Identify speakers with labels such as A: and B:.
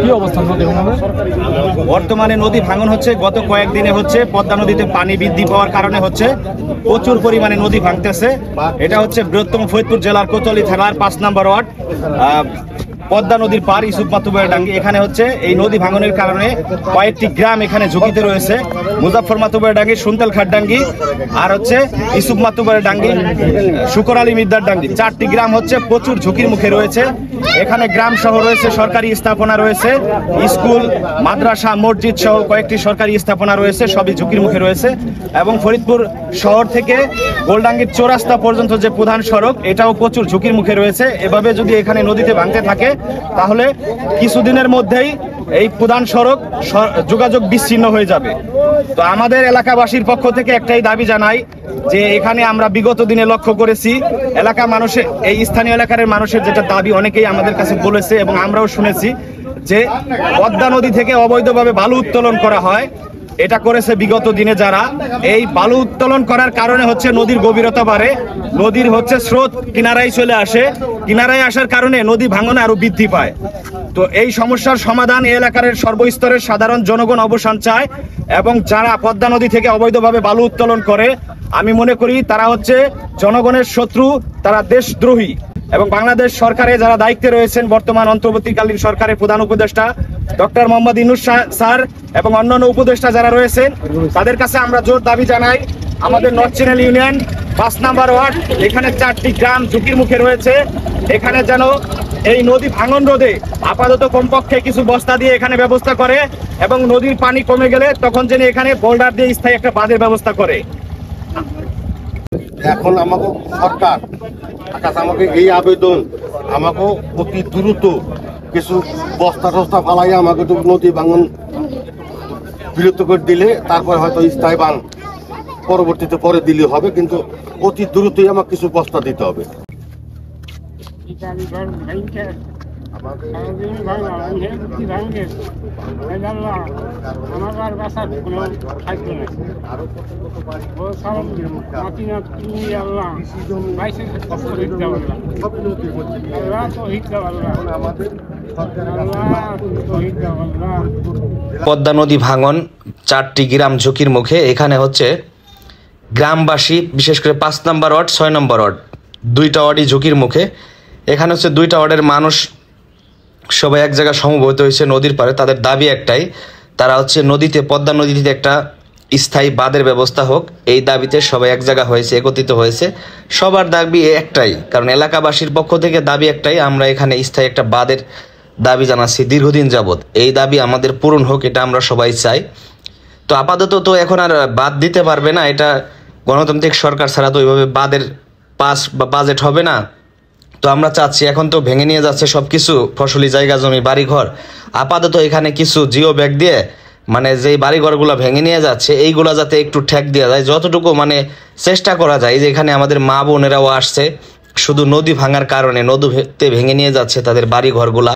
A: কি অবস্থা নদী ভাঙনের?
B: বর্তমানে নদী ভাঙন হচ্ছে, গত কয়েকদিনে হচ্ছে পদ্মা নদীতে পানি বৃদ্ধি পাওয়ার কারণে হচ্ছে প্রচুর পরিমাণে নদী ভাঙতেছে। এটা হচ্ছে বৃহত্তম ফরিদপুর জেলার কোতোয়ালি থানার 5 নম্বর ওয়ার্ড পদ্মা নদীর পার ইসুফ মাতুব্বরের ডাঙ্গি। এখানে হচ্ছে এই নদী ভাঙনের কারণে কয়েকটি গ্রাম এখানে ঝুঁকিতে রয়েছে। মুজাফর মাতুব্বরের ডাঙ্গি, সুনতেলখাট ডাঙ্গি, আর হচ্ছে ইসুফ মাতুব্বরের ডাঙ্গি, শুকর আলী মিদ্দার ডাঙ্গি, 4টি গ্রাম হচ্ছে প্রচুর ঝুঁকির মুখে রয়েছে। এখানে গ্রাম সহ রয়েছে সরকারি স্থাপনা রয়েছে, স্কুল, মাদ্রাসা, মসজিদ সহ কয়েকটি সরকারি স্থাপনা রয়েছে, সবই ঝুঁকির মুখে রয়েছে। এবং ফরিদপুর শহর থেকে গোলডাঙ্গির চৌরাস্তা পর্যন্ত যে প্রধান সড়ক, এটাও প্রচুর ঝুঁকির মুখে রয়েছে। এভাবে যদি এখানে নদীতে ভাঙতে থাকে তাহলে কিছুদিনের মধ্যেই এই প্রধান সড়ক যোগাযোগ বিচ্ছিন্ন হয়ে যাবে। তো আমাদের এলাকাবাসীর পক্ষ থেকে একটাই দাবি জানাই যে এখানে আমরা বিগত দিনে লক্ষ্য করেছি এলাকা মানুষের, এই স্থানীয় এলাকার মানুষের যেটা দাবি অনেকেই আমাদের কাছে বলেছে এবং আমরাও শুনেছি যে পদ্মা নদী থেকে অবৈধভাবে বালু উত্তোলন করা হয়। এটা করেছে বিগত দিনে যারা। এই বালু উত্তোলন করার কারণে হচ্ছে নদীর গভীরতা বাড়ে, নদীর হচ্ছে স্রোত কিনারায় চলে আসে, কিনারায় আসার কারণে নদী ভাঙন আরো বৃদ্ধি পায়। তো এই সমস্যার সমাধান এই এলাকার সর্বস্তরের সাধারণ জনগণ অবসান চায়। এবং যারা পদ্মা নদী থেকে অবৈধভাবে বালু উত্তোলন করে, আমি মনে করি তারা হচ্ছে জনগণের শত্রু, তারা দেশদ্রোহী। এবং বাংলাদেশ সরকারে যারা দায়িত্বে রয়েছেন, বর্তমান অন্তর্বর্তীকালীন সরকারের প্রধান উপদেষ্টা ডক্টর মোহাম্মদ ইউনূস স্যার এবং অন্যান্য উপদেষ্টা যারা রয়েছেন, তাদের কাছে আমরা জোর দাবি জানাই আমাদের নর্থ চ্যানেল ইউনিয়ন 5 নম্বর ওয়ার্ড, এখানে 4টি গ্রাম ঝুঁকির মুখে রয়েছে। এখানে যেন এই নদী ভাঙন রোধে আপাতত কমপক্ষে কিছু বস্তা দিয়ে এখানে ব্যবস্থা করে এবং নদীর পানি কমে গেলে তখন যেন এখানে বোল্ডার দিয়ে স্থায়ী একটা বাঁধের ব্যবস্থা করে।
C: এখন আমাকে সরকার কাছে আমাকে এই আবেদন, আমাকে অতি দ্রুত কিছু বস্তা টস্তা ফালাই আমাকে তো নদী ভাঙন বিরত করে দিলে তারপরে হয়তো স্থায়ী বান পরবর্তীতে পরে দিলে হবে, কিন্তু অতি দ্রুতই আমাকে কিছু বস্তা দিতে হবে।
D: পদ্মা নদী ভাঙন, 4টি গ্রাম ঝুঁকির মুখে। এখানে হচ্ছে গ্রামবাসী, বিশেষ করে 5 নম্বর ওয়ার্ড, 6 নম্বর ওয়ার্ড, 2টা ওয়ার্ডই ঝুঁকির মুখে। এখানে হচ্ছে 2টা ওয়ার্ডের মানুষ সবাই এক জায়গায় সমবেত হয়েছে নদীর পাড়ে। তাদের দাবি একটাই, তারা হচ্ছে নদীতে, পদ্মা নদীতে একটা স্থায়ী বাঁধের ব্যবস্থা হোক। এই দাবিতে সবাই এক জায়গা হয়েছে, একত্রিত হয়েছে। সবার দাবি একটাই, কারণ এলাকাবাসীর পক্ষ থেকে দাবি একটাই, আমরা এখানে স্থায়ী একটা বাঁধের দাবি জানাচ্ছি দীর্ঘদিন যাবৎ। এই দাবি আমাদের পূরণ হোক, এটা আমরা সবাই চাই। তো আপাতত তো এখন আর বাদ দিতে পারবে না, এটা গণতান্ত্রিক সরকার ছাড়া তো ওইভাবে বাঁধের পাস বা বাজেট হবে না। তো আমরা চাচ্ছি, এখন তো ভেঙে নিয়ে যাচ্ছে সবকিছু, ফসলি জায়গা, জমি, বাড়িঘর। আপাতত এখানে কিছু জিও ব্যাগ দিয়ে, মানে যেই বাড়িঘরগুলো ভেঙে নিয়ে যাচ্ছে এইগুলা যাতে একটু ঠেক দেওয়া যায়, যতটুকু মানে চেষ্টা করা যায়। যে এখানে আমাদের মা বোনেরাও আসছে, শুধু নদী ভাঙার কারণে নদীতে ভেঙে নিয়ে যাচ্ছে তাদের বাড়িঘরগুলা।